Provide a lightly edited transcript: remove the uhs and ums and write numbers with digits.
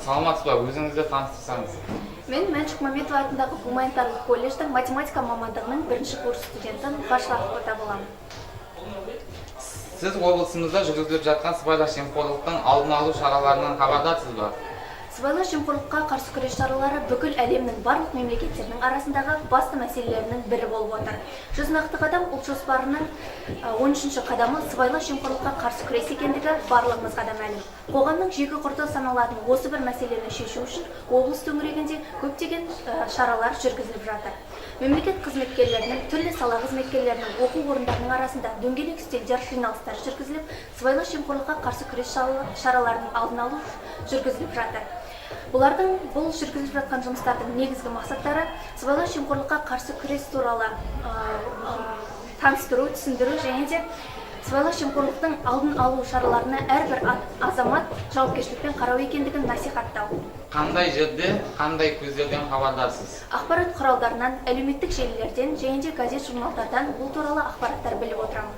Саламатсыз ба? Өзіңізді таныстырсаңыз. Мен Мәншүк Мәметова атындағы гуманитарлық колледждің математика мамандығының бірінші курс студенті Нұрғаш Рақыпова боламын. Сіз облысымызда жүргізіліп жатқан сыбайлас жемқорлықтың алдын алу шараларынан хабардарсыз ба? Сыбайлас жемқорлыққа қарсы күрес шаралары бүкіл әлемнің барлық мемлекеттерінің арасындағы басты мәселелерінің бірі болып отыр. 100 нақты қадам ұлт жоспарының 13-ші қадамы сыбайлас жемқорлыққа қарсы күрес екендігі барлығымызға да мәлім. Қоғамның жегі құрты саналатын осы бір мәселені шешу үшін облыс төңірегінде көптеген шаралар жүргізіліп жатыр. Мемлекет қызметкерлерінің, түрлі сала қызметкерлерінің, оқу орындарының арасында дөңгелек үстелдер, жиналыстар жүргізіліп, сыбайлас жемқорлыққа қарсы күрес шараларының алдын алу жүргізіліп жатыр. Бұл жүргізіліп жатқан жұмыстардың негізгі мақсаттары сыбайлас жемқорлыққа қарсы күрес туралы таныстыру, түсіндіру және де сыбайлас жемқорлықтың алдын алу шараларына әрбір азамат жауапкершілікпен қарау екендігін насихаттау. Қандай жерде, қандай көздерден хабардарсыз? Ақпарат құралдарынан, әлеуметтік желілерден және де газет журналдардан бұл туралы ақпараттар біліп отырамын.